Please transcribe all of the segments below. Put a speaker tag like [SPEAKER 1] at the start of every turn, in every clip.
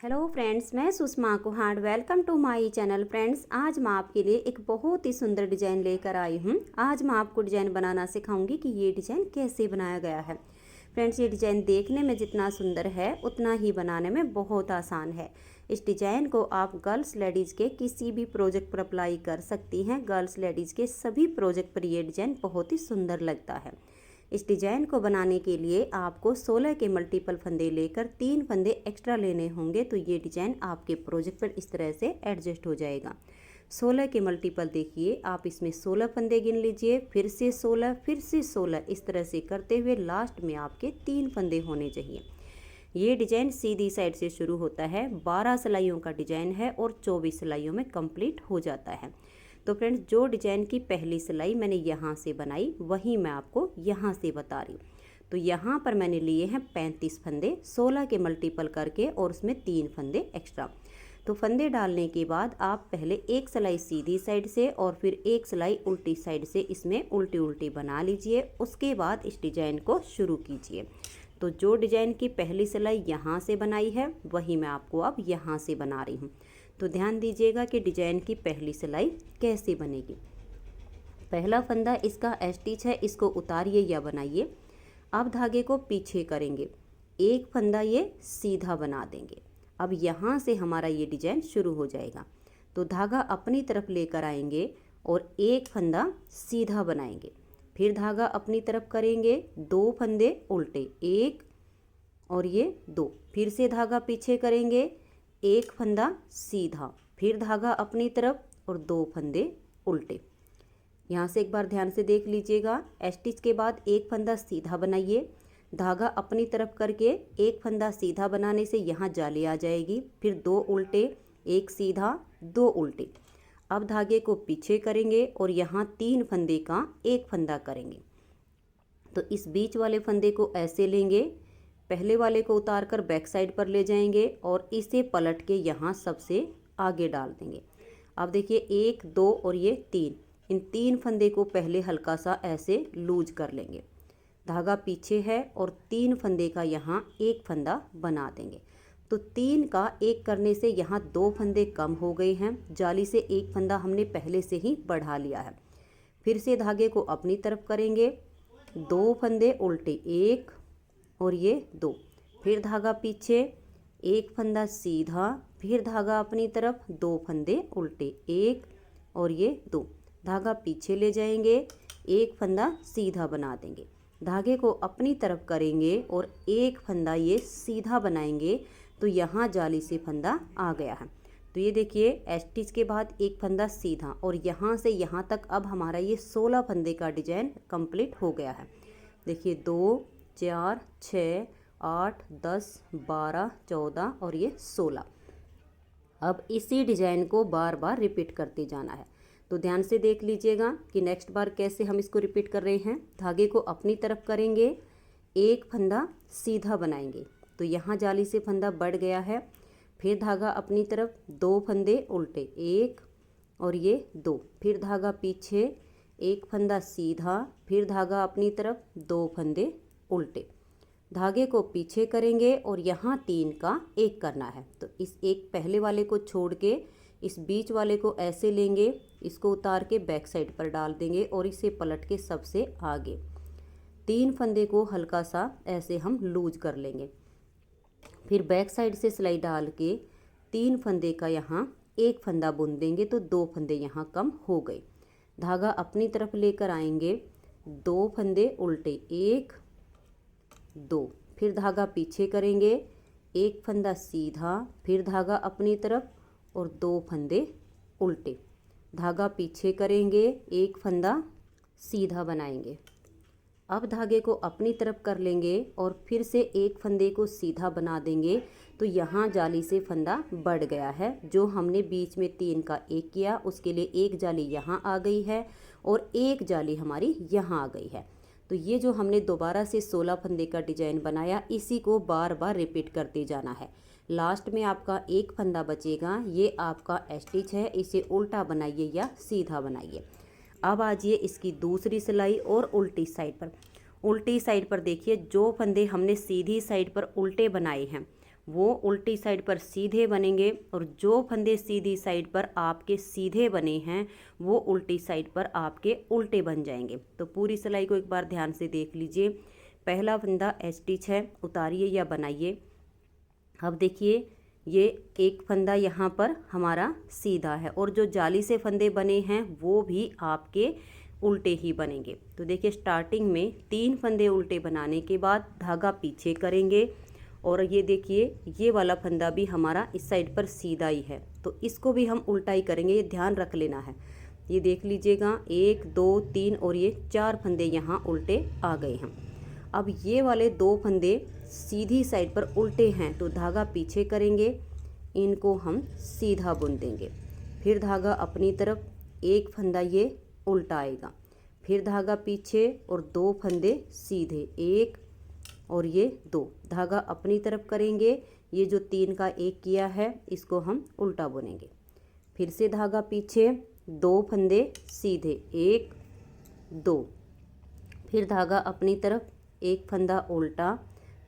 [SPEAKER 1] Hello friends, मैं Sushma Kuhad. Welcome to my channel. Friends, आज मैं आपके लिए एक बहुत ही सुंदर डिज़ाइन लेकर आई हूँ। आज मैं आपको डिज़ाइन बनाना सिखाऊंगी कि ये डिज़ाइन कैसे बनाया गया है। फ्रेंड्स, ये डिज़ाइन देखने में जितना सुंदर है उतना ही बनाने में बहुत आसान है। इस डिज़ाइन को आप गर्ल्स लेडीज़ के किसी भी प्रोजेक्ट पर अप्लाई कर सकती हैं। गर्ल्स लेडीज़ के सभी प्रोजेक्ट पर ये डिज़ाइन बहुत ही सुंदर लगता है। इस डिज़ाइन को बनाने के लिए आपको 16 के मल्टीपल फंदे लेकर 3 फंदे एक्स्ट्रा लेने होंगे, तो ये डिज़ाइन आपके प्रोजेक्ट पर इस तरह से एडजस्ट हो जाएगा। 16 के मल्टीपल देखिए, आप इसमें 16 फंदे गिन लीजिए, फिर से 16, फिर से 16, इस तरह से करते हुए लास्ट में आपके 3 फंदे होने चाहिए। ये डिज़ाइन सीधी साइड से शुरू होता है, 12 सिलाइयों का डिज़ाइन है और 24 सिलाइयों में कंप्लीट हो जाता है। तो फ्रेंड्स, जो डिज़ाइन की पहली सिलाई मैंने यहाँ से बनाई वही मैं आपको यहाँ से बता रही हूँ। तो यहाँ पर मैंने लिए हैं 35 फंदे 16 के मल्टीपल करके और उसमें 3 फंदे एक्स्ट्रा। तो फंदे डालने के बाद आप पहले एक सिलाई सीधी साइड से और फिर एक सिलाई उल्टी साइड से इसमें उल्टी उल्टी बना लीजिए। उसके बाद इस डिज़ाइन को शुरू कीजिए। तो जो डिज़ाइन की पहली सिलाई यहाँ से बनाई है वही मैं आपको अब यहाँ से बना रही हूँ। तो ध्यान दीजिएगा कि डिज़ाइन की पहली सिलाई कैसे बनेगी। पहला फंदा इसका स्टिच है, इसको उतारिए या बनाइए। अब धागे को पीछे करेंगे, एक फंदा ये सीधा बना देंगे। अब यहाँ से हमारा ये डिज़ाइन शुरू हो जाएगा। तो धागा अपनी तरफ लेकर आएंगे और एक फंदा सीधा बनाएंगे, फिर धागा अपनी तरफ करेंगे, 2 फंदे उल्टे, 1 और ये 2, फिर से धागा पीछे करेंगे, एक फंदा सीधा, फिर धागा अपनी तरफ और 2 फंदे उल्टे। यहाँ से एक बार ध्यान से देख लीजिएगा। स्टिच के बाद एक फंदा सीधा बनाइए, धागा अपनी तरफ करके एक फंदा सीधा बनाने से यहाँ जाली आ जाएगी, फिर 2 उल्टे, एक सीधा, 2 उल्टे। अब धागे को पीछे करेंगे और यहाँ 3 फंदे का एक फंदा करेंगे। तो इस बीच वाले फंदे को ऐसे लेंगे, पहले वाले को उतार कर बैक साइड पर ले जाएंगे और इसे पलट के यहाँ सबसे आगे डाल देंगे। अब देखिए 1, 2 और ये 3, इन 3 फंदे को पहले हल्का सा ऐसे लूज कर लेंगे। धागा पीछे है और 3 फंदे का यहाँ एक फंदा बना देंगे। तो 3 का एक करने से यहाँ 2 फंदे कम हो गए हैं, जाली से एक फंदा हमने पहले से ही बढ़ा लिया है। फिर से धागे को अपनी तरफ करेंगे, 2 फंदे उल्टे, 1 और ये 2, फिर धागा पीछे, एक फंदा सीधा, फिर धागा अपनी तरफ, 2 फंदे उल्टे, 1 और ये 2, धागा पीछे ले जाएंगे, एक फंदा सीधा बना देंगे, धागे को अपनी तरफ करेंगे और एक फंदा ये सीधा बनाएंगे। तो यहाँ जाली से फंदा आ गया है। तो ये देखिए स्टिच के बाद एक फंदा सीधा और यहाँ से यहाँ तक अब हमारा ये 16 फंदे का डिज़ाइन कंप्लीट हो गया है। देखिए 2, 4, 6, 8, 10, 12, 14 और ये 16। अब इसी डिज़ाइन को बार बार रिपीट करते जाना है। तो ध्यान से देख लीजिएगा कि नेक्स्ट बार कैसे हम इसको रिपीट कर रहे हैं। धागे को अपनी तरफ करेंगे, एक फंदा सीधा बनाएंगे, तो यहाँ जाली से फंदा बढ़ गया है। फिर धागा अपनी तरफ, 2 फंदे उल्टे, 1 और ये 2, फिर धागा पीछे, एक फंदा सीधा, फिर धागा अपनी तरफ, 2 फंदे उल्टे, धागे को पीछे करेंगे और यहाँ 3 का एक करना है। तो इस एक पहले वाले को छोड़ के इस बीच वाले को ऐसे लेंगे, इसको उतार के बैक साइड पर डाल देंगे और इसे पलट के सबसे आगे 3 फंदे को हल्का सा ऐसे हम लूज कर लेंगे। फिर बैक साइड से सिलाई डाल के 3 फंदे का यहाँ एक फंदा बुन देंगे, तो 2 फंदे यहाँ कम हो गए। धागा अपनी तरफ लेकर आएंगे, 2 फंदे उल्टे, 1, 2, फिर धागा पीछे करेंगे, एक फंदा सीधा, फिर धागा अपनी तरफ और 2 फंदे उल्टे, धागा पीछे करेंगे, एक फंदा सीधा बनाएंगे। अब धागे को अपनी तरफ कर लेंगे और फिर से एक फंदे को सीधा बना देंगे। तो यहाँ जाली से फंदा बढ़ गया है। जो हमने बीच में 3 का एक किया उसके लिए एक जाली यहाँ आ गई है और एक जाली हमारी यहाँ आ गई है। तो ये जो हमने दोबारा से 16 फंदे का डिज़ाइन बनाया, इसी को बार बार रिपीट करते जाना है। लास्ट में आपका एक फंदा बचेगा, ये आपका स्टिच है, इसे उल्टा बनाइए या सीधा बनाइए। अब आजिए इसकी दूसरी सिलाई और उल्टी साइड पर। उल्टी साइड पर देखिए जो फंदे हमने सीधी साइड पर उल्टे बनाए हैं वो उल्टी साइड पर सीधे बनेंगे और जो फंदे सीधी साइड पर आपके सीधे बने हैं वो उल्टी साइड पर आपके उल्टे बन जाएंगे। तो पूरी सिलाई को एक बार ध्यान से देख लीजिए। पहला फंदा स्टिच है, उतारिए या बनाइए। अब देखिए ये एक फंदा यहाँ पर हमारा सीधा है और जो जाली से फंदे बने हैं वो भी आपके उल्टे ही बनेंगे। तो देखिए स्टार्टिंग में 3 फंदे उल्टे बनाने के बाद धागा पीछे करेंगे और ये देखिए ये वाला फंदा भी हमारा इस साइड पर सीधा ही है, तो इसको भी हम उल्टा ही करेंगे, ये ध्यान रख लेना है। ये देख लीजिएगा 1 2 3 और ये 4 फंदे यहाँ उल्टे आ गए हैं। अब ये वाले 2 फंदे सीधी साइड पर उल्टे हैं तो धागा पीछे करेंगे, इनको हम सीधा बुन देंगे। फिर धागा अपनी तरफ, एक फंदा ये उल्टा आएगा, फिर धागा पीछे और 2 फंदे सीधे, 1 और ये 2, धागा अपनी तरफ करेंगे। ये जो 3 का 1 किया है इसको हम उल्टा बुनेंगे। फिर से धागा पीछे, 2 फंदे सीधे, 1 2, फिर धागा अपनी तरफ, एक फंदा उल्टा,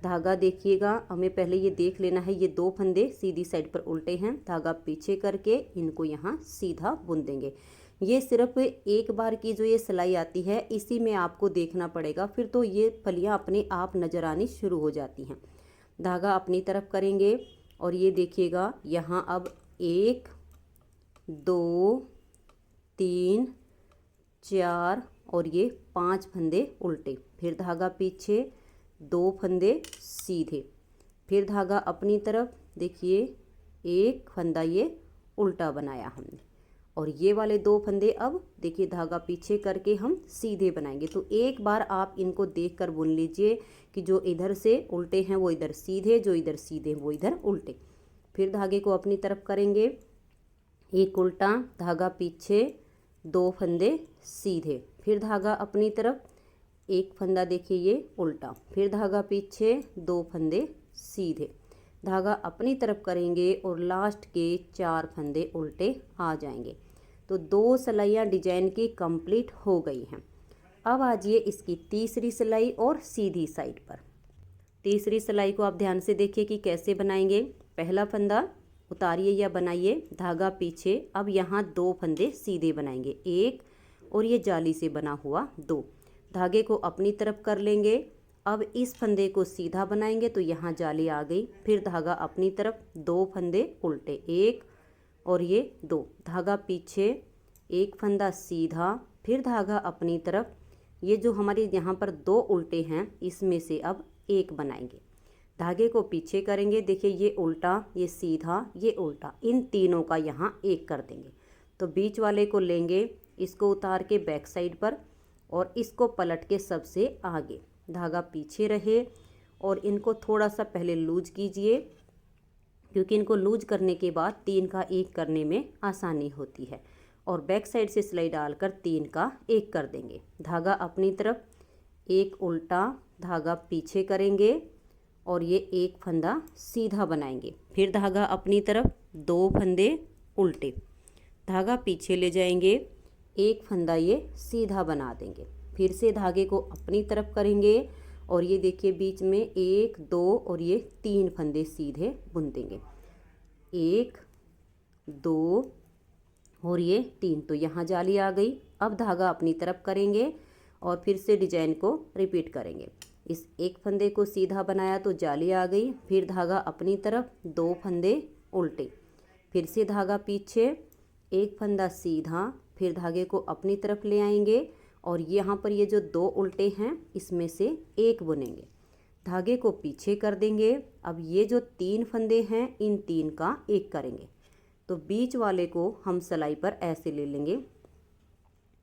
[SPEAKER 1] धागा देखिएगा हमें पहले ये देख लेना है ये 2 फंदे सीधी साइड पर उल्टे हैं, धागा पीछे करके इनको यहाँ सीधा बुन देंगे। ये सिर्फ एक बार की जो ये सिलाई आती है इसी में आपको देखना पड़ेगा, फिर तो ये फलियाँ अपने आप नज़र आनी शुरू हो जाती हैं। धागा अपनी तरफ करेंगे और ये देखिएगा यहाँ अब 1 2 3 4 और ये 5 फंदे उल्टे, फिर धागा पीछे, 2 फंदे सीधे, फिर धागा अपनी तरफ, देखिए एक फंदा ये उल्टा बनाया हमने और ये वाले 2 फंदे अब देखिए धागा पीछे करके हम सीधे बनाएंगे। तो एक बार आप इनको देखकर बुन लीजिए कि जो इधर से उल्टे हैं वो इधर सीधे, जो इधर सीधे वो इधर उल्टे। फिर धागे को अपनी तरफ करेंगे, एक उल्टा, धागा पीछे, 2 फंदे सीधे, फिर धागा अपनी तरफ, एक फंदा देखिए ये उल्टा, फिर धागा पीछे, 2 फंदे सीधे, धागा अपनी तरफ करेंगे और लास्ट के 4 फंदे उल्टे आ जाएंगे। तो 2 सिलाइयाँ डिजाइन की कंप्लीट हो गई हैं। अब आ जाइए इसकी तीसरी सिलाई और सीधी साइड पर। तीसरी सिलाई को आप ध्यान से देखिए कि कैसे बनाएंगे। पहला फंदा उतारिए या बनाइए, धागा पीछे, अब यहाँ 2 फंदे सीधे बनाएंगे, 1 और ये जाली से बना हुआ 2, धागे को अपनी तरफ कर लेंगे। अब इस फंदे को सीधा बनाएंगे तो यहाँ जाली आ गई, फिर धागा अपनी तरफ, 2 फंदे उल्टे, 1 और ये 2, धागा पीछे, एक फंदा सीधा, फिर धागा अपनी तरफ। ये जो हमारे यहाँ पर 2 उल्टे हैं इसमें से अब 1 बनाएंगे, धागे को पीछे करेंगे, देखिए ये उल्टा, ये सीधा, ये उल्टा, इन तीनों का यहाँ 1 कर देंगे। तो बीच वाले को लेंगे, इसको उतार के बैक साइड पर और इसको पलट के सबसे आगे, धागा पीछे रहे और इनको थोड़ा सा पहले लूज कीजिए क्योंकि इनको लूज करने के बाद 3 का 1 करने में आसानी होती है और बैक साइड से सिलाई डालकर 3 का 1 कर देंगे। धागा अपनी तरफ, एक उल्टा, धागा पीछे करेंगे और ये एक फंदा सीधा बनाएंगे, फिर धागा अपनी तरफ, 2 फंदे उल्टे, धागा पीछे ले जाएंगे, एक फंदा ये सीधा बना देंगे, फिर से धागे को अपनी तरफ करेंगे और ये देखिए बीच में 1 2 और ये 3 फंदे सीधे बुन देंगे, 1 2 और ये 3, तो यहाँ जाली आ गई। अब धागा अपनी तरफ करेंगे और फिर से डिजाइन को रिपीट करेंगे। इस एक फंदे को सीधा बनाया तो जाली आ गई, फिर धागा अपनी तरफ, 2 फंदे उल्टे, फिर से धागा पीछे, एक फंदा सीधा, फिर धागे को अपनी तरफ ले आएंगे और यहाँ पर ये जो 2 उल्टे हैं इसमें से 1 बुनेंगे, धागे को पीछे कर देंगे। अब ये जो 3 फंदे हैं इन 3 का 1 करेंगे, तो बीच वाले को हम सिलाई पर ऐसे ले लेंगे,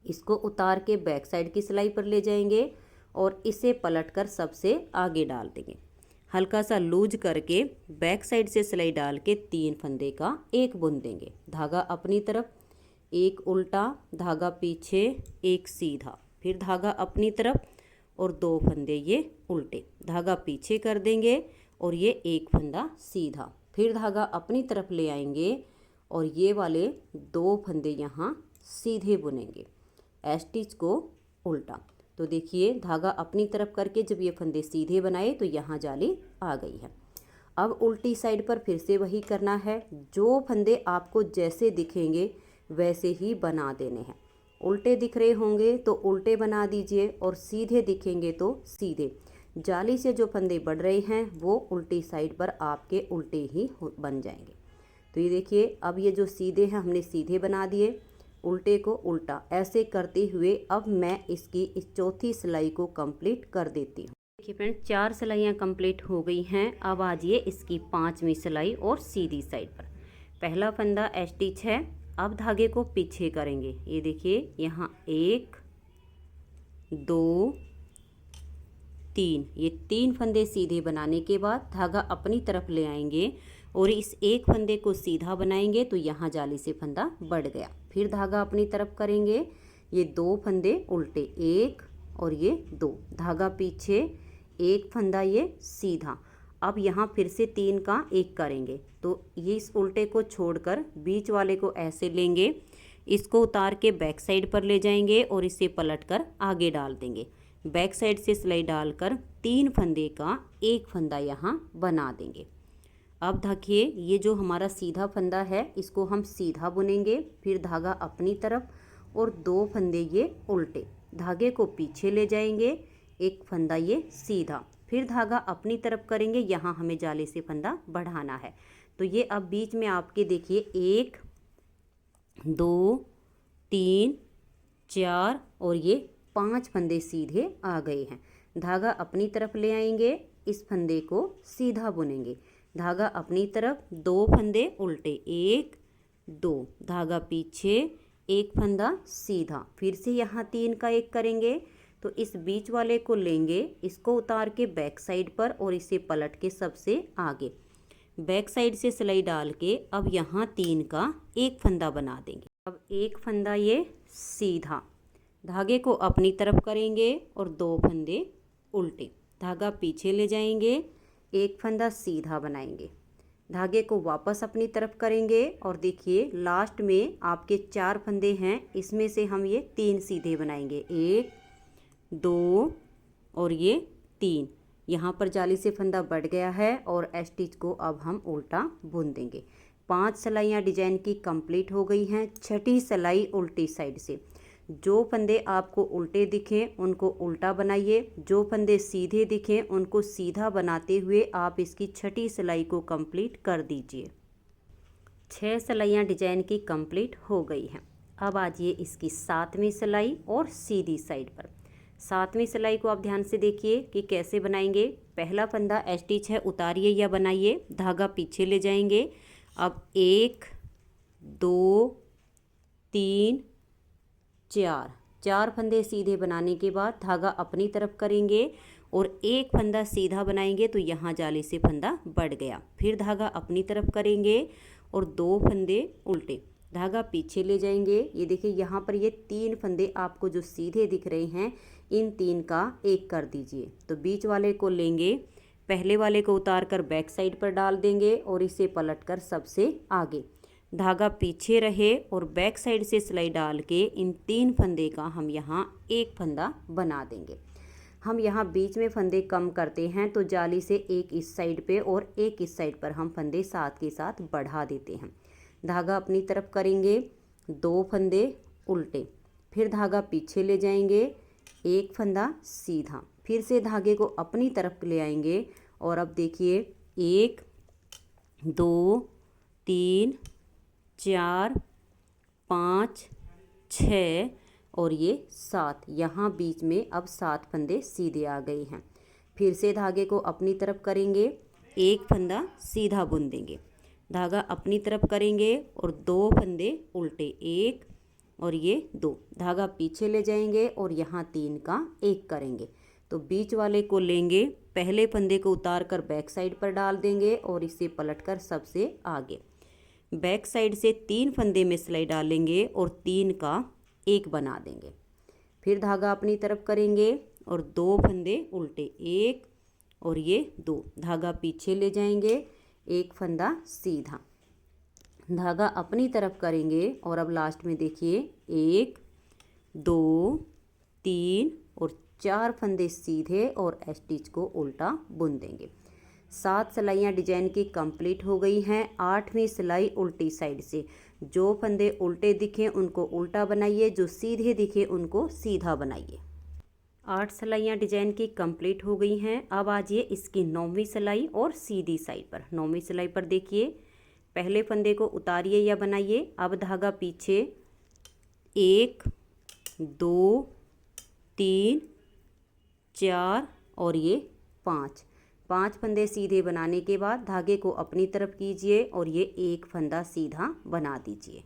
[SPEAKER 1] इसको उतार के बैक साइड की सिलाई पर ले जाएंगे और इसे पलटकर सबसे आगे डाल देंगे, हल्का सा लूज करके बैक साइड से सिलाई डाल के 3 फंदे का 1 बुन देंगे, धागा अपनी तरफ, एक उल्टा, धागा पीछे, एक सीधा, फिर धागा अपनी तरफ और 2 फंदे ये उल्टे, धागा पीछे कर देंगे और ये एक फंदा सीधा, फिर धागा अपनी तरफ ले आएंगे और ये वाले 2 फंदे यहाँ सीधे बुनेंगे, स्टिच को उल्टा। तो देखिए धागा अपनी तरफ करके जब ये फंदे सीधे बनाए तो यहाँ जाली आ गई है। अब उल्टी साइड पर फिर से वही करना है, जो फंदे आपको जैसे दिखेंगे वैसे ही बना देने हैं। उल्टे दिख रहे होंगे तो उल्टे बना दीजिए और सीधे दिखेंगे तो सीधे। जाली से जो फंदे बढ़ रहे हैं वो उल्टी साइड पर आपके उल्टे ही बन जाएंगे। तो ये देखिए, अब ये जो सीधे हैं हमने सीधे बना दिए, उल्टे को उल्टा, ऐसे करते हुए अब मैं इसकी इस चौथी सिलाई को कंप्लीट कर देती हूँ। देखिए फ्रेंड्स, 4 सिलाइयाँ कंप्लीट हो गई हैं। अब आ जाइए इसकी 5वीं सिलाई और सीधी साइड पर। पहला फंदा स्टिच है। अब धागे को पीछे करेंगे। ये देखिए, यहाँ 1 2 3, ये 3 फंदे सीधे बनाने के बाद धागा अपनी तरफ ले आएंगे और इस एक फंदे को सीधा बनाएंगे तो यहाँ जाली से फंदा बढ़ गया। फिर धागा अपनी तरफ करेंगे, ये 2 फंदे उल्टे, 1 और ये 2, धागा पीछे, एक फंदा ये सीधा। अब यहाँ फिर से 3 का 1 करेंगे तो ये इस उल्टे को छोड़कर बीच वाले को ऐसे लेंगे, इसको उतार के बैक साइड पर ले जाएंगे और इसे पलटकर आगे डाल देंगे। बैक साइड से सिलाई डालकर 3 फंदे का 1 फंदा यहाँ बना देंगे। अब देखिए, ये जो हमारा सीधा फंदा है इसको हम सीधा बुनेंगे, फिर धागा अपनी तरफ और 2 फंदे ये उल्टे, धागे को पीछे ले जाएंगे, एक फंदा ये सीधा, फिर धागा अपनी तरफ करेंगे। यहाँ हमें जाले से फंदा बढ़ाना है। तो ये अब बीच में आपके देखिए 1 2 3 4 और ये 5 फंदे सीधे आ गए हैं। धागा अपनी तरफ ले आएंगे, इस फंदे को सीधा बुनेंगे, धागा अपनी तरफ, 2 फंदे उल्टे, 1 2, धागा पीछे, एक फंदा सीधा, फिर से यहाँ 3 का 1 करेंगे तो इस बीच वाले को लेंगे, इसको उतार के बैक साइड पर और इसे पलट के सबसे आगे, बैक साइड से सिलाई डाल के अब यहाँ 3 का 1 फंदा बना देंगे। अब 1 फंदा ये सीधा, धागे को अपनी तरफ करेंगे और 2 फंदे उल्टे, धागा पीछे ले जाएंगे, एक फंदा सीधा बनाएंगे, धागे को वापस अपनी तरफ करेंगे और देखिए लास्ट में आपके 4 फंदे हैं, इसमें से हम ये 3 सीधे बनाएंगे, 1 2 और ये 3। यहाँ पर जाली से फंदा बढ़ गया है और स्टिच को अब हम उल्टा बुन देंगे। 5 सिलाइयाँ डिजाइन की कंप्लीट हो गई हैं। 6ठी सिलाई उल्टी साइड से। जो फंदे आपको उल्टे दिखें उनको उल्टा बनाइए, जो फंदे सीधे दिखें उनको सीधा बनाते हुए आप इसकी 6ठी सिलाई को कंप्लीट कर दीजिए। 6 सिलाइयाँ डिजाइन की कंप्लीट हो गई हैं। अब आ जाइए इसकी 7वीं सिलाई और सीधी साइड पर। 7वीं सिलाई को आप ध्यान से देखिए कि कैसे बनाएंगे। पहला फंदा स्टिच है, उतारिए या बनाइए, धागा पीछे ले जाएंगे। अब 1 2 3 4 फंदे सीधे बनाने के बाद धागा अपनी तरफ करेंगे और एक फंदा सीधा बनाएंगे तो यहाँ जाली से फंदा बढ़ गया। फिर धागा अपनी तरफ करेंगे और 2 फंदे उल्टे, धागा पीछे ले जाएंगे। ये देखिए यहाँ पर ये 3 फंदे आपको जो सीधे दिख रहे हैं, इन 3 का 1 कर दीजिए। तो बीच वाले को लेंगे, पहले वाले को उतार कर बैक साइड पर डाल देंगे और इसे पलट कर सबसे आगे, धागा पीछे रहे और बैक साइड से सिलाई डाल के इन 3 फंदे का हम यहाँ 1 फंदा बना देंगे। हम यहाँ बीच में फंदे कम करते हैं तो जाली से एक इस साइड पे और एक इस साइड पर हम फंदे साथ के साथ बढ़ा देते हैं। धागा अपनी तरफ करेंगे, 2 फंदे उल्टे, फिर धागा पीछे ले जाएंगे, एक फंदा सीधा, फिर से धागे को अपनी तरफ ले आएंगे और अब देखिए 1 2 3 4 5 6 और ये 7, यहाँ बीच में अब 7 फंदे सीधे आ गए हैं। फिर से धागे को अपनी तरफ करेंगे, एक फंदा सीधा बुन देंगे, धागा अपनी तरफ करेंगे और 2 फंदे उल्टे, 1 और ये 2, धागा पीछे ले जाएंगे और यहाँ 3 का 1 करेंगे। तो बीच वाले को लेंगे, पहले फंदे को उतार कर बैक साइड पर डाल देंगे और इसे पलटकर सबसे आगे, बैक साइड से 3 फंदे में सिलाई डालेंगे और 3 का 1 बना देंगे। फिर धागा अपनी तरफ करेंगे और 2 फंदे उल्टे, 1 और ये 2, धागा पीछे ले जाएंगे, एक फंदा सीधा, धागा अपनी तरफ करेंगे और अब लास्ट में देखिए 1 2 3 और 4 फंदे सीधे और स्टिच को उल्टा बुन देंगे। 7 सिलाइयाँ डिजाइन की कंप्लीट हो गई हैं। 8वीं सिलाई उल्टी साइड से। जो फंदे उल्टे दिखे उनको उल्टा बनाइए, जो सीधे दिखे उनको सीधा बनाइए। 8 सिलाइयाँ डिजाइन की कंप्लीट हो गई हैं। अब आजिए इसकी 9वीं सिलाई और सीधी साइड पर। 9वीं सिलाई पर देखिए, पहले फंदे को उतारिए या बनाइए। अब धागा पीछे 1 2 3 4 और ये 5 फंदे सीधे बनाने के बाद धागे को अपनी तरफ कीजिए और ये एक फंदा सीधा बना दीजिए।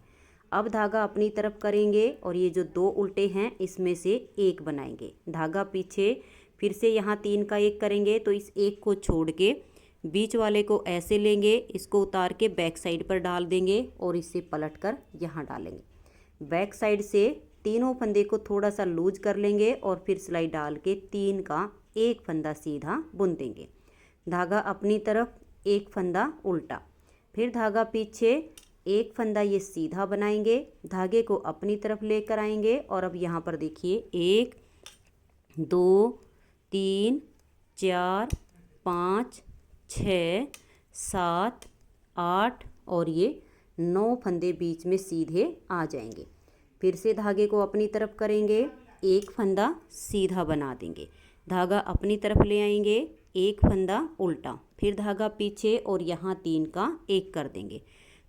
[SPEAKER 1] अब धागा अपनी तरफ करेंगे और ये जो 2 उल्टे हैं इसमें से एक बनाएंगे। धागा पीछे, फिर से यहाँ 3 का एक करेंगे तो इस एक को छोड़ के बीच वाले को ऐसे लेंगे, इसको उतार के बैक साइड पर डाल देंगे और इसे पलट कर यहाँ डालेंगे। बैक साइड से तीनों फंदे को थोड़ा सा लूज कर लेंगे और फिर सिलाई डाल के 3 का एक फंदा सीधा बुन देंगे। धागा अपनी तरफ, एक फंदा उल्टा, फिर धागा पीछे, एक फंदा ये सीधा बनाएंगे। धागे को अपनी तरफ लेकर आएंगे और अब यहाँ पर देखिए 1 2 3 4 5 6 7 8 और ये 9 फंदे बीच में सीधे आ जाएंगे। फिर से धागे को अपनी तरफ करेंगे, एक फंदा सीधा बना देंगे। धागा अपनी तरफ ले आएंगे, एक फंदा उल्टा, फिर धागा पीछे और यहाँ 3 का एक कर देंगे।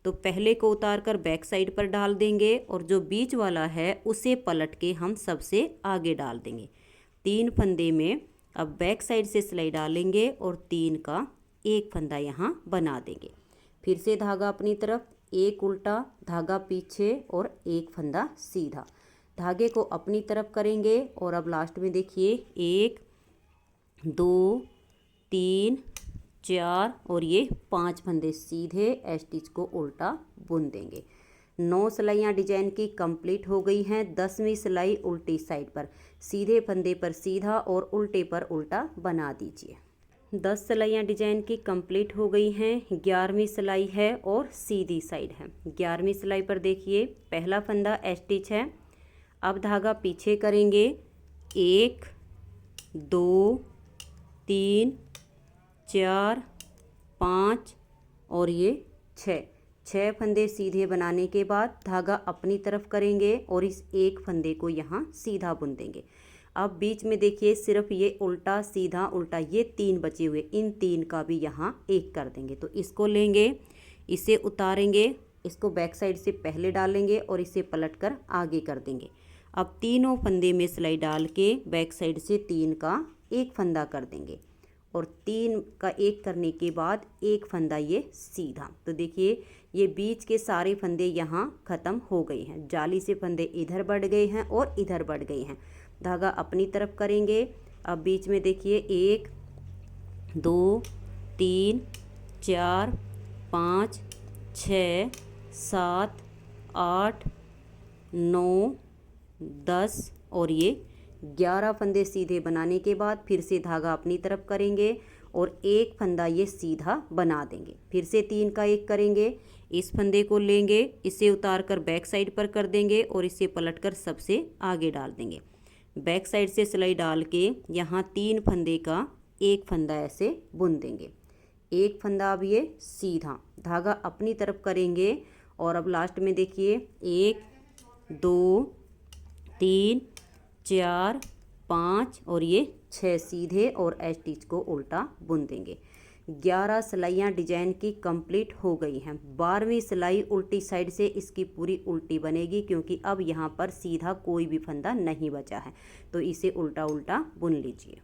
[SPEAKER 1] तो पहले को उतार कर बैक साइड पर डाल देंगे और जो बीच वाला है उसे पलट के हम सबसे आगे डाल देंगे। 3 फंदे में अब बैक साइड से सिलाई डालेंगे और 3 का एक फंदा यहाँ बना देंगे। फिर से धागा अपनी तरफ, एक उल्टा, धागा पीछे और एक फंदा सीधा। धागे को अपनी तरफ करेंगे और अब लास्ट में देखिए 1 2 3 4 और ये 5 फंदे सीधे स्टिच को उल्टा बुन देंगे। 9 सिलाइयाँ डिजाइन की कंप्लीट हो गई हैं। 10वीं सिलाई उल्टी साइड पर, सीधे फंदे पर सीधा और उल्टे पर उल्टा बना दीजिए। 10 सिलाइयाँ डिजाइन की कंप्लीट हो गई हैं। 11वीं सिलाई है और सीधी साइड है। 11वीं सिलाई पर देखिए, पहला फंदा स्टिच है। अब धागा पीछे करेंगे, 1 2 3 4 5 और ये 6 फंदे सीधे बनाने के बाद धागा अपनी तरफ करेंगे और इस एक फंदे को यहाँ सीधा बुन देंगे। अब बीच में देखिए सिर्फ ये उल्टा सीधा उल्टा ये 3 बचे हुए, इन 3 का भी यहाँ एक कर देंगे। तो इसको लेंगे, इसे उतारेंगे, इसको बैक साइड से पहले डालेंगे और इसे पलट कर आगे कर देंगे। अब तीनों फंदे में सिलाई डाल के बैक साइड से 3 का एक फंदा कर देंगे और 3 का एक करने के बाद एक फंदा ये सीधा। तो देखिए ये बीच के सारे फंदे यहाँ ख़त्म हो गए हैं। जाली से फंदे इधर बढ़ गए हैं और इधर बढ़ गए हैं। धागा अपनी तरफ करेंगे। अब बीच में देखिए 1 2 3 4 5 6 7 8 9 10 और ये 11 फंदे सीधे बनाने के बाद फिर से धागा अपनी तरफ करेंगे और एक फंदा ये सीधा बना देंगे। फिर से 3 का एक करेंगे, इस फंदे को लेंगे, इसे उतार कर बैक साइड पर कर देंगे और इसे पलट कर सबसे आगे डाल देंगे। बैक साइड से सिलाई डाल के यहाँ 3 फंदे का एक फंदा ऐसे बुन देंगे। एक फंदा अब ये सीधा, धागा अपनी तरफ करेंगे और अब लास्ट में देखिए 1 2 3 4 5 और ये 6 सीधे और स्टिच को उल्टा बुन देंगे। 11 सिलाइयाँ डिजाइन की कंप्लीट हो गई हैं। 12वीं सिलाई उल्टी साइड से इसकी पूरी उल्टी बनेगी क्योंकि अब यहाँ पर सीधा कोई भी फंदा नहीं बचा है, तो इसे उल्टा उल्टा बुन लीजिए।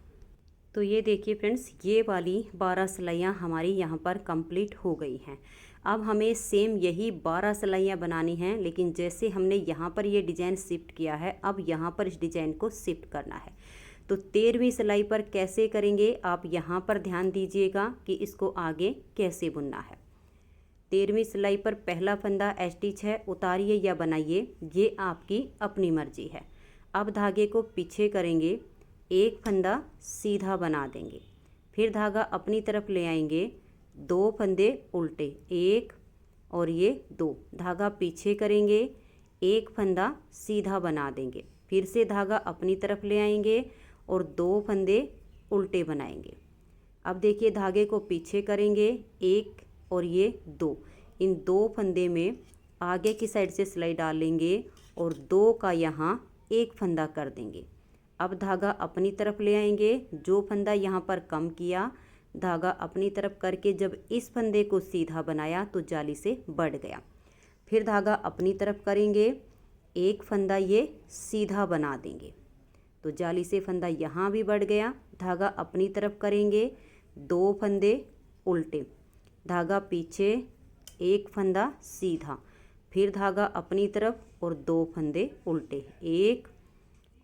[SPEAKER 1] तो ये देखिए फ्रेंड्स, ये वाली 12 सिलाइयाँ हमारी यहाँ पर कंप्लीट हो गई हैं। अब हमें सेम यही 12 सिलाइयाँ बनानी हैं, लेकिन जैसे हमने यहाँ पर ये डिज़ाइन शिफ्ट किया है, अब यहाँ पर इस डिज़ाइन को शिफ्ट करना है। तो 13वीं सिलाई पर कैसे करेंगे आप यहाँ पर ध्यान दीजिएगा कि इसको आगे कैसे बुनना है। 13वीं सिलाई पर पहला फंदा स्टिच है, उतारिए या बनाइए, ये आपकी अपनी मर्जी है। अब धागे को पीछे करेंगे, एक फंदा सीधा बना देंगे, फिर धागा अपनी तरफ ले आएंगे, 2 फंदे उल्टे, 1 और ये 2, धागा पीछे करेंगे, एक फंदा सीधा बना देंगे, फिर से धागा अपनी तरफ ले आएंगे और 2 फंदे उल्टे बनाएंगे। अब देखिए धागे को पीछे करेंगे, एक और ये दो, इन दो फंदे में आगे की साइड से सिलाई डालेंगे और दो का यहाँ एक फंदा कर देंगे। अब धागा अपनी तरफ ले आएंगे, जो फंदा यहाँ पर कम किया धागा अपनी तरफ करके जब इस फंदे को सीधा बनाया तो जाली से बढ़ गया। फिर धागा अपनी तरफ करेंगे, एक फंदा ये सीधा बना देंगे तो जाली से फंदा यहाँ भी बढ़ गया। धागा अपनी तरफ करेंगे, दो फंदे उल्टे, धागा पीछे, एक फंदा सीधा, फिर धागा अपनी तरफ और दो फंदे उल्टे, एक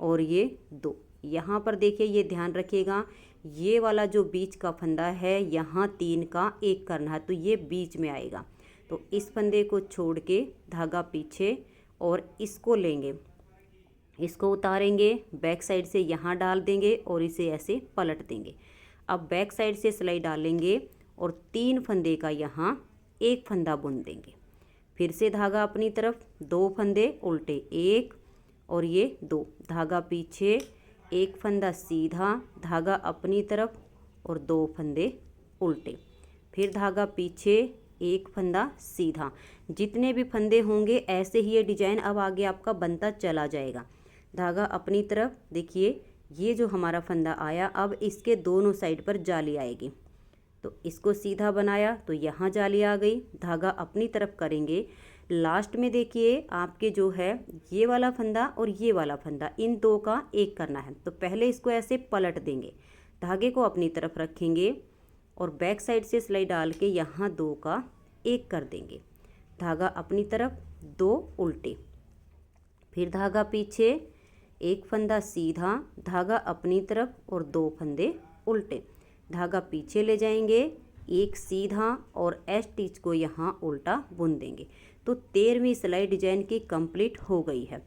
[SPEAKER 1] और ये दो। यहाँ पर देखिए ये ध्यान रखिएगा, ये वाला जो बीच का फंदा है यहाँ तीन का एक करना है तो ये बीच में आएगा। तो इस फंदे को छोड़ के धागा पीछे और इसको लेंगे, इसको उतारेंगे, बैक साइड से यहाँ डाल देंगे और इसे ऐसे पलट देंगे। अब बैक साइड से सिलाई डालेंगे और तीन फंदे का यहाँ एक फंदा बुन देंगे। फिर से धागा अपनी तरफ, दो फंदे उल्टे, एक और ये दो, धागा पीछे, एक फंदा सीधा, धागा अपनी तरफ और दो फंदे उल्टे, फिर धागा पीछे, एक फंदा सीधा। जितने भी फंदे होंगे ऐसे ही ये डिजाइन अब आगे आपका बनता चला जाएगा। धागा अपनी तरफ, देखिए ये जो हमारा फंदा आया अब इसके दोनों साइड पर जाली आएगी तो इसको सीधा बनाया तो यहाँ जाली आ गई। धागा अपनी तरफ करेंगे, लास्ट में देखिए आपके जो है ये वाला फंदा और ये वाला फंदा इन दो का एक करना है तो पहले इसको ऐसे पलट देंगे, धागे को अपनी तरफ रखेंगे और बैक साइड से सिलाई डाल के यहाँ दो का एक कर देंगे। धागा अपनी तरफ, दो उल्टे, फिर धागा पीछे, एक फंदा सीधा, धागा अपनी तरफ और दो फंदे उल्टे, धागा पीछे ले जाएंगे, एक सीधा और एस स्टिच को यहाँ उल्टा बुन देंगे। तो 13वीं सिलाई डिजाइन की कंप्लीट हो गई है।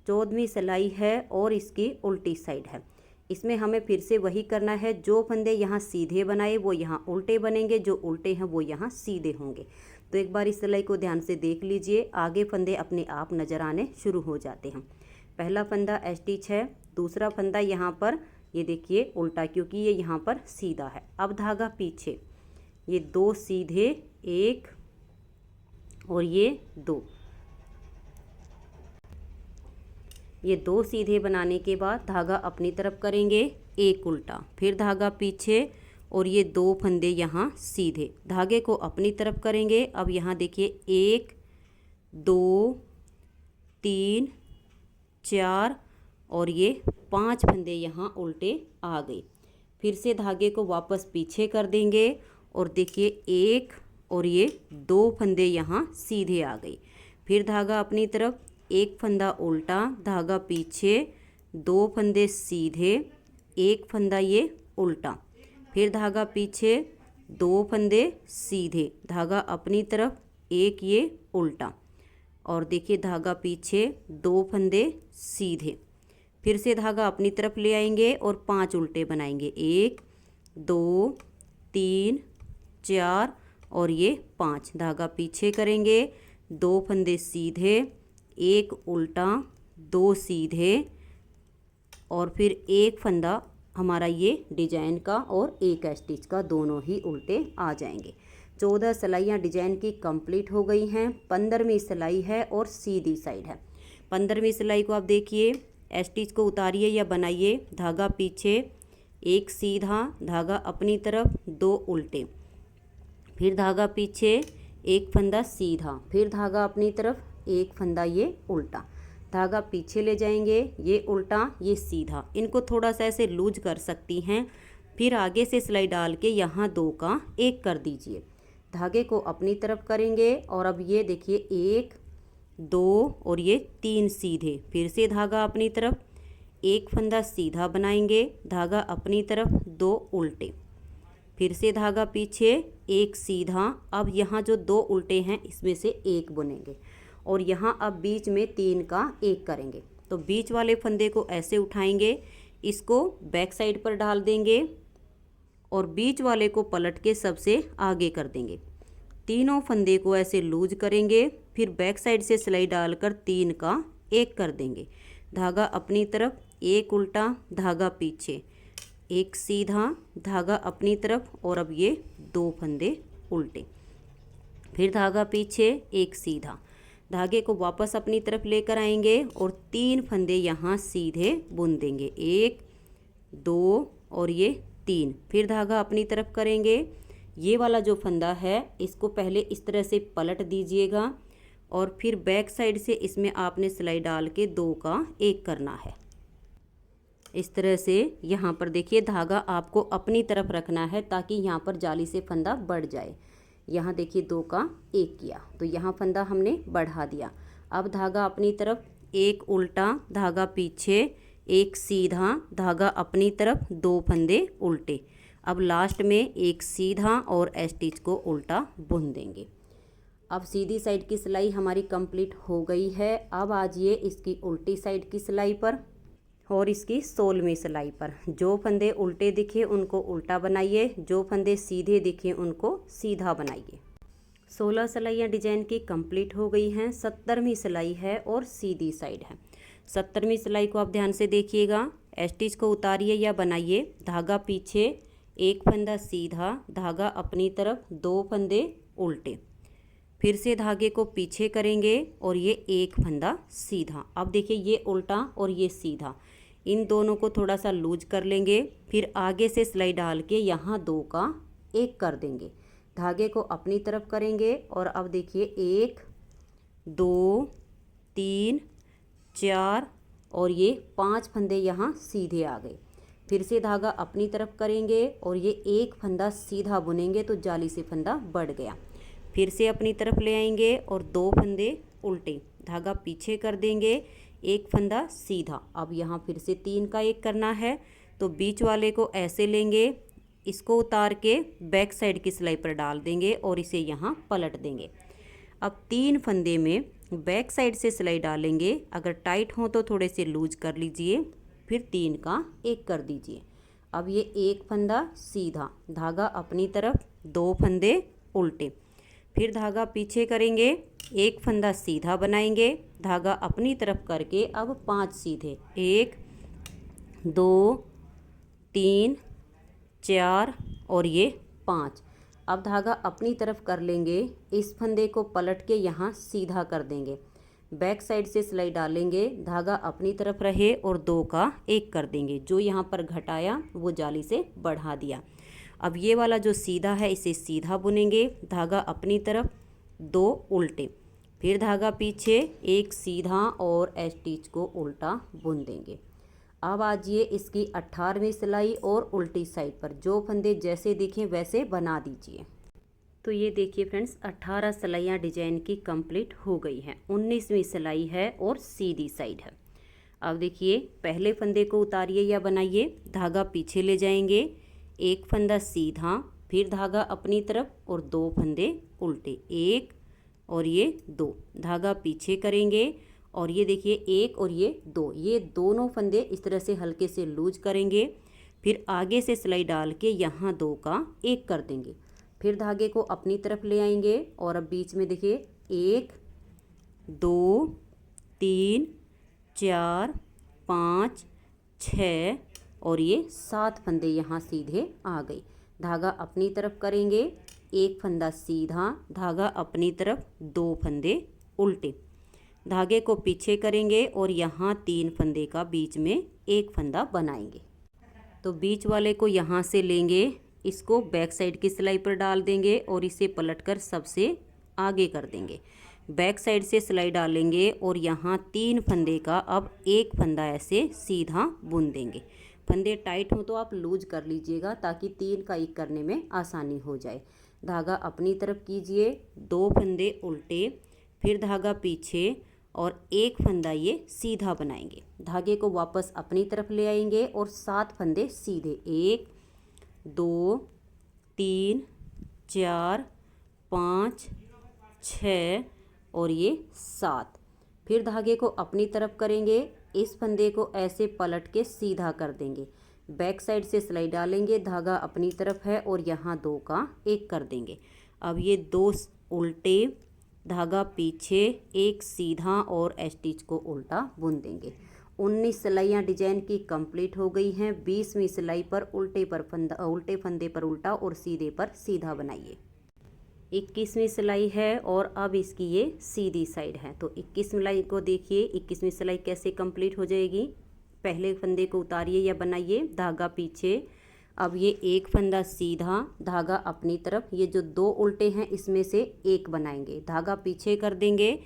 [SPEAKER 1] 14वीं सिलाई है और इसकी उल्टी साइड है। इसमें हमें फिर से वही करना है, जो फंदे यहाँ सीधे बनाए वो यहाँ उल्टे बनेंगे, जो उल्टे हैं वो यहाँ सीधे होंगे। तो एक बार इस सिलाई को ध्यान से देख लीजिए, आगे फंदे अपने आप नज़र आने शुरू हो जाते हैं। पहला फंदा एस स्टिच है, दूसरा फंदा यहाँ पर ये देखिए उल्टा क्योंकि ये यहाँ पर सीधा है। अब धागा पीछे, ये दो सीधे, एक और ये दो, ये दो सीधे बनाने के बाद धागा अपनी तरफ करेंगे, एक उल्टा, फिर धागा पीछे और ये दो फंदे यहाँ सीधे, धागे को अपनी तरफ करेंगे। अब यहाँ देखिए 1 2 3 4 और ये 5 फंदे यहाँ उल्टे आ गए। फिर से धागे को वापस पीछे कर देंगे और देखिए 1 और ये 2 फंदे यहाँ सीधे आ गए। फिर धागा अपनी तरफ, एक फंदा उल्टा, धागा पीछे, 2 फंदे सीधे, एक फंदा ये उल्टा, फिर धागा पीछे, 2 फंदे सीधे, धागा अपनी तरफ, एक ये उल्टा और देखिए धागा पीछे, 2 फंदे सीधे, फिर से धागा अपनी तरफ ले आएंगे और 5 उल्टे बनाएंगे, 1 2 3 4 और ये 5, धागा पीछे करेंगे, 2 फंदे सीधे, एक उल्टा, 2 सीधे और फिर एक फंदा हमारा ये डिजाइन का और एक स्टिच का दोनों ही उल्टे आ जाएंगे। 14 सिलाइयाँ डिजाइन की कंप्लीट हो गई हैं। 15वीं सिलाई है और सीधी साइड है। 15वीं सिलाई को आप देखिए, स्टिच को उतारिए या बनाइए, धागा पीछे, एक सीधा, धागा अपनी तरफ, 2 उल्टे, फिर धागा पीछे, एक फंदा सीधा, फिर धागा अपनी तरफ, एक फंदा ये उल्टा, धागा पीछे ले जाएंगे, ये उल्टा ये सीधा, इनको थोड़ा सा ऐसे लूज कर सकती हैं। फिर आगे से सिलाई डाल के यहाँ 2 का एक कर दीजिए, धागे को अपनी तरफ करेंगे और अब ये देखिए 1 2 और ये 3 सीधे, फिर से धागा अपनी तरफ, एक फंदा सीधा बनाएंगे, धागा अपनी तरफ, 2 उल्टे, फिर से धागा पीछे, एक सीधा। अब यहाँ जो 2 उल्टे हैं इसमें से एक बुनेंगे और यहाँ अब बीच में 3 का एक करेंगे। तो बीच वाले फंदे को ऐसे उठाएंगे, इसको बैक साइड पर डाल देंगे और बीच वाले को पलट के सबसे आगे कर देंगे। तीनों फंदे को ऐसे लूज करेंगे, फिर बैक साइड से सिलाई डालकर 3 का एक कर देंगे, धागा अपनी तरफ, एक उल्टा, धागा पीछे, एक सीधा, धागा अपनी तरफ और अब ये 2 फंदे उल्टे, फिर धागा पीछे, एक सीधा, धागे को वापस अपनी तरफ लेकर आएंगे और 3 फंदे यहाँ सीधे बुन देंगे, 1 2 और ये 3, फिर धागा अपनी तरफ करेंगे। ये वाला जो फंदा है इसको पहले इस तरह से पलट दीजिएगा और फिर बैक साइड से इसमें आपने सिलाई डाल के 2 का 1 करना है। इस तरह से यहाँ पर देखिए धागा आपको अपनी तरफ रखना है ताकि यहाँ पर जाली से फंदा बढ़ जाए। यहाँ देखिए 2 का 1 किया तो यहाँ फंदा हमने बढ़ा दिया। अब धागा अपनी तरफ, एक उल्टा, धागा पीछे, एक सीधा, धागा अपनी तरफ, 2 फंदे उल्टे। अब लास्ट में एक सीधा और स्टिच को उल्टा बुन देंगे। अब सीधी साइड की सिलाई हमारी कंप्लीट हो गई है। अब आजिए इसकी उल्टी साइड की सिलाई पर और इसकी 16वीं सिलाई पर। जो फंदे उल्टे दिखे उनको उल्टा बनाइए, जो फंदे सीधे दिखे उनको सीधा बनाइए। 16 सिलाइयाँ डिजाइन की कंप्लीट हो गई हैं। 70वीं सिलाई है और सीधी साइड है। 70वीं सिलाई को आप ध्यान से देखिएगा। स्टिच को उतारिए या बनाइए, धागा पीछे, एक फंदा सीधा, धागा अपनी तरफ, 2 फंदे उल्टे, फिर से धागे को पीछे करेंगे और ये एक फंदा सीधा। अब देखिए ये उल्टा और ये सीधा, इन दोनों को थोड़ा सा लूज कर लेंगे, फिर आगे से सिलाई डाल के यहाँ 2 का 1 कर देंगे, धागे को अपनी तरफ करेंगे और अब देखिए 1 2 3 4 और ये 5 फंदे यहाँ सीधे आ गए। फिर से धागा अपनी तरफ करेंगे और ये एक फंदा सीधा बुनेंगे तो जाली से फंदा बढ़ गया। फिर से अपनी तरफ ले आएंगे और 2 फंदे उल्टे, धागा पीछे कर देंगे, एक फंदा सीधा। अब यहाँ फिर से 3 का 1 करना है तो बीच वाले को ऐसे लेंगे, इसको उतार के बैक साइड की सिलाई पर डाल देंगे और इसे यहाँ पलट देंगे। अब 3 फंदे में बैक साइड से सिलाई डालेंगे, अगर टाइट हो तो थोड़े से लूज कर लीजिए, फिर 3 का 1 कर दीजिए। अब ये एक फंदा सीधा, धागा अपनी तरफ, 2 फंदे उल्टे, फिर धागा पीछे करेंगे, एक फंदा सीधा बनाएंगे, धागा अपनी तरफ करके अब 5 सीधे, 1 2 3 4 और ये 5। अब धागा अपनी तरफ कर लेंगे, इस फंदे को पलट के यहाँ सीधा कर देंगे, बैक साइड से सिलाई डालेंगे, धागा अपनी तरफ रहे और 2 का 1 कर देंगे। जो यहाँ पर घटाया वो जाली से बढ़ा दिया। अब ये वाला जो सीधा है इसे सीधा बुनेंगे, धागा अपनी तरफ, 2 उल्टे, फिर धागा पीछे, एक सीधा और स्टिच को उल्टा बुन देंगे। अब आजिए इसकी 18वीं सिलाई और उल्टी साइड पर। जो फंदे जैसे दिखें वैसे बना दीजिए। तो ये देखिए फ्रेंड्स 18 सिलाइयाँ डिजाइन की कंप्लीट हो गई हैं। 19वीं सिलाई है और सीधी साइड है। अब देखिए पहले फंदे को उतारिए या बनाइए, धागा पीछे ले जाएंगे, एक फंदा सीधा, फिर धागा अपनी तरफ और 2 फंदे उल्टे, 1 और ये 2, धागा पीछे करेंगे और ये देखिए 1 और ये 2, ये दोनों फंदे इस तरह से हल्के से लूज करेंगे, फिर आगे से सिलाई डाल के यहाँ 2 का 1 कर देंगे, फिर धागे को अपनी तरफ ले आएंगे और अब बीच में देखिए 1 2 3 4 5 6 और ये 7 फंदे यहाँ सीधे आ गए। धागा अपनी तरफ करेंगे, एक फंदा सीधा, धागा अपनी तरफ, 2 फंदे उल्टे, धागे को पीछे करेंगे और यहाँ 3 फंदे का बीच में एक फंदा बनाएंगे। तो बीच वाले को यहाँ से लेंगे, इसको बैक साइड की सिलाई पर डाल देंगे और इसे पलटकर सबसे आगे कर देंगे, बैक साइड से सिलाई डालेंगे और यहाँ 3 फंदे का अब एक फंदा ऐसे सीधा बुन देंगे। फंदे टाइट हो तो आप लूज कर लीजिएगा ताकि 3 का 1 करने में आसानी हो जाए। धागा अपनी तरफ कीजिए, 2 फंदे उल्टे, फिर धागा पीछे और एक फंदा ये सीधा बनाएंगे, धागे को वापस अपनी तरफ ले आएंगे और 7 फंदे सीधे, 1 2 3 4 5 6 और ये 7, फिर धागे को अपनी तरफ करेंगे, इस फंदे को ऐसे पलट के सीधा कर देंगे, बैक साइड से सिलाई डालेंगे, धागा अपनी तरफ है और यहाँ 2 का 1 कर देंगे। अब ये 2 उल्टे, धागा पीछे, एक सीधा और स्टिच को उल्टा बुन देंगे। 19 सिलाइयाँ डिजाइन की कंप्लीट हो गई हैं। 20वीं सिलाई पर उल्टे फंदे पर उल्टा और सीधे पर सीधा बनाइए। 21वीं सिलाई है और अब इसकी ये सीधी साइड है। तो 21 सिलाई को देखिए, 21वीं सिलाई कैसे कंप्लीट हो जाएगी। पहले फंदे को उतारिए या बनाइए, धागा पीछे। अब ये एक फंदा सीधा, धागा अपनी तरफ, ये जो 2 उल्टे हैं इसमें से एक बनाएंगे, धागा पीछे कर देंगे,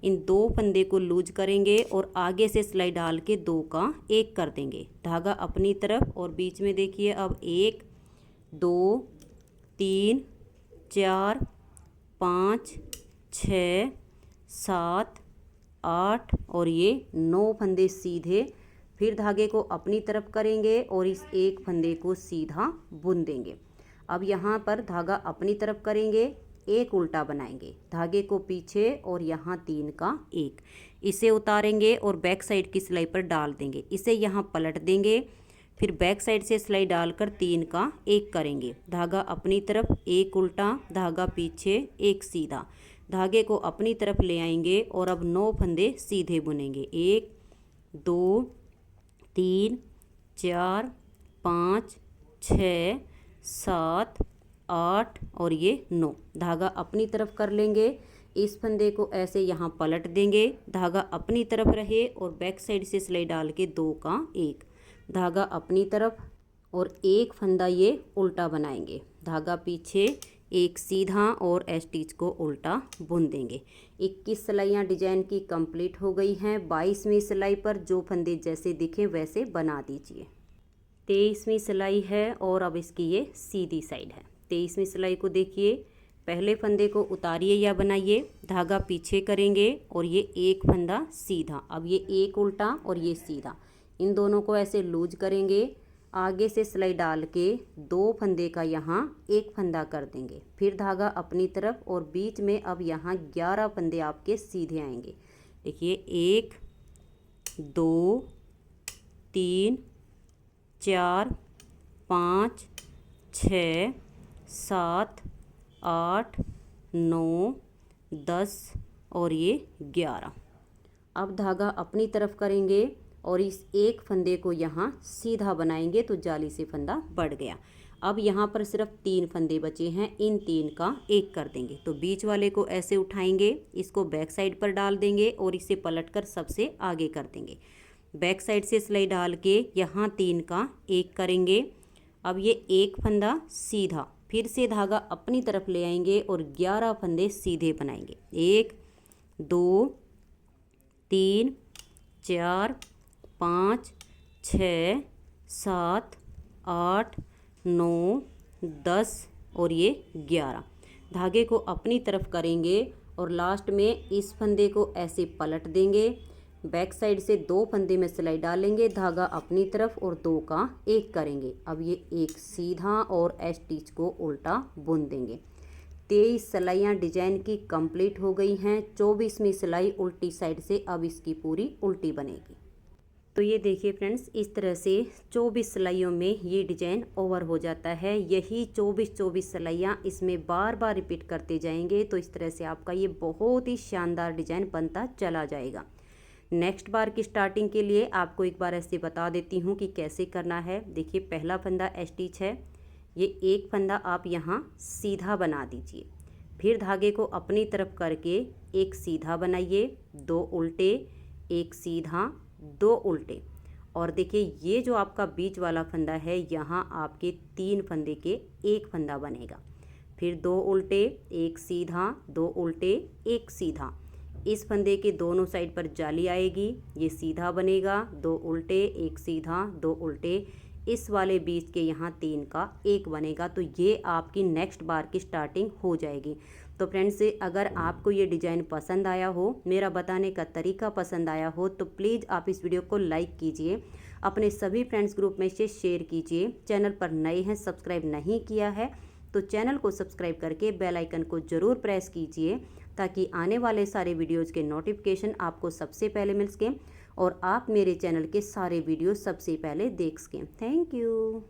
[SPEAKER 1] इन 2 फंदे को लूज करेंगे और आगे से सिलाई डाल के 2 का 1 कर देंगे, धागा अपनी तरफ। और बीच में देखिए अब 1 2 3 4 5 6 7 8 और ये 9 फंदे सीधे। फिर धागे को अपनी तरफ करेंगे और इस एक फंदे को सीधा बुन देंगे। अब यहाँ पर धागा अपनी तरफ करेंगे, एक उल्टा बनाएंगे, धागे को पीछे और यहाँ 3 का 1, इसे उतारेंगे और बैक साइड की सिलाई पर डाल देंगे, इसे यहाँ पलट देंगे। फिर बैक साइड से सिलाई डालकर 3 का 1 करेंगे, धागा अपनी तरफ, एक उल्टा, धागा पीछे, एक सीधा, धागे को अपनी तरफ ले आएंगे और अब 9 फंदे सीधे बुनेंगे। 1 2 3 4 5 6 7 8 और ये 9, धागा अपनी तरफ कर लेंगे। इस फंदे को ऐसे यहाँ पलट देंगे, धागा अपनी तरफ रहे और बैक साइड से सिलाई डाल के 2 का 1, धागा अपनी तरफ और एक फंदा ये उल्टा बनाएंगे, धागा पीछे, एक सीधा और स्टिच को उल्टा बुन देंगे। 21 सिलाइयाँ डिजाइन की कंप्लीट हो गई हैं। 22वीं सिलाई पर जो फंदे जैसे दिखे वैसे बना दीजिए। 23वीं सिलाई है और अब इसकी ये सीधी साइड है। 23वीं सिलाई को देखिए, पहले फंदे को उतारिए या बनाइए, धागा पीछे करेंगे और ये एक फंदा सीधा, अब ये एक उल्टा और ये सीधा, इन दोनों को ऐसे लूज करेंगे, आगे से सिलाई डाल के 2 फंदे का यहाँ एक फंदा कर देंगे, फिर धागा अपनी तरफ और बीच में अब यहाँ 11 फंदे आपके सीधे आएंगे। देखिए 1 2 3 4 5 6 7 8 9 10 और ये 11। अब धागा अपनी तरफ करेंगे और इस एक फंदे को यहाँ सीधा बनाएंगे तो जाली से फंदा बढ़ गया। अब यहाँ पर सिर्फ 3 फंदे बचे हैं, इन 3 का 1 कर देंगे, तो बीच वाले को ऐसे उठाएंगे, इसको बैक साइड पर डाल देंगे और इसे पलटकर सबसे आगे कर देंगे, बैक साइड से सिलाई डाल के यहाँ 3 का 1 करेंगे। अब ये एक फंदा सीधा, फिर से धागा अपनी तरफ ले आएंगे और 11 फंदे सीधे बनाएंगे। 1 2 3 4 5 6 7 8 9 10 और ये 11, धागे को अपनी तरफ करेंगे और लास्ट में इस फंदे को ऐसे पलट देंगे, बैक साइड से 2 फंदे में सिलाई डालेंगे, धागा अपनी तरफ और 2 का 1 करेंगे। अब ये एक सीधा और स्टिच को उल्टा बुन देंगे। 23 सिलाइयाँ डिजाइन की कंप्लीट हो गई हैं। 24वीं सिलाई उल्टी साइड से अब इसकी पूरी उल्टी बनेगी। तो ये देखिए फ्रेंड्स, इस तरह से 24 सिलाइयों में ये डिजाइन ओवर हो जाता है। यही 24 सिलाइयाँ इसमें बार बार रिपीट करते जाएंगे तो इस तरह से आपका ये बहुत ही शानदार डिजाइन बनता चला जाएगा। नेक्स्ट बार की स्टार्टिंग के लिए आपको एक बार ऐसे बता देती हूँ कि कैसे करना है। देखिए पहला फंदा स्टिच है, ये एक फंदा आप यहाँ सीधा बना दीजिए, फिर धागे को अपनी तरफ करके एक सीधा बनाइए, 2 उल्टे, एक सीधा, 2 उल्टे, और देखिए ये जो आपका बीच वाला फंदा है यहाँ आपके 3 फंदे के एक फंदा बनेगा, फिर 2 उल्टे, एक सीधा, 2 उल्टे, एक सीधा, इस फंदे के दोनों साइड पर जाली आएगी, ये सीधा बनेगा, 2 उल्टे, एक सीधा, 2 उल्टे, इस वाले बीच के यहाँ 3 का 1 बनेगा। तो ये आपकी नेक्स्ट बार की स्टार्टिंग हो जाएगी। तो फ्रेंड्स, अगर आपको ये डिज़ाइन पसंद आया हो, मेरा बताने का तरीका पसंद आया हो, तो प्लीज़ आप इस वीडियो को लाइक कीजिए, अपने सभी फ्रेंड्स ग्रुप में से शेयर कीजिए। चैनल पर नए हैं, सब्सक्राइब नहीं किया है तो चैनल को सब्सक्राइब करके बेल आइकन को ज़रूर प्रेस कीजिए ताकि आने वाले सारे वीडियोज़ के नोटिफिकेशन आपको सबसे पहले मिल सकें और आप मेरे चैनल के सारे वीडियो सबसे पहले देख सकें। Thank you.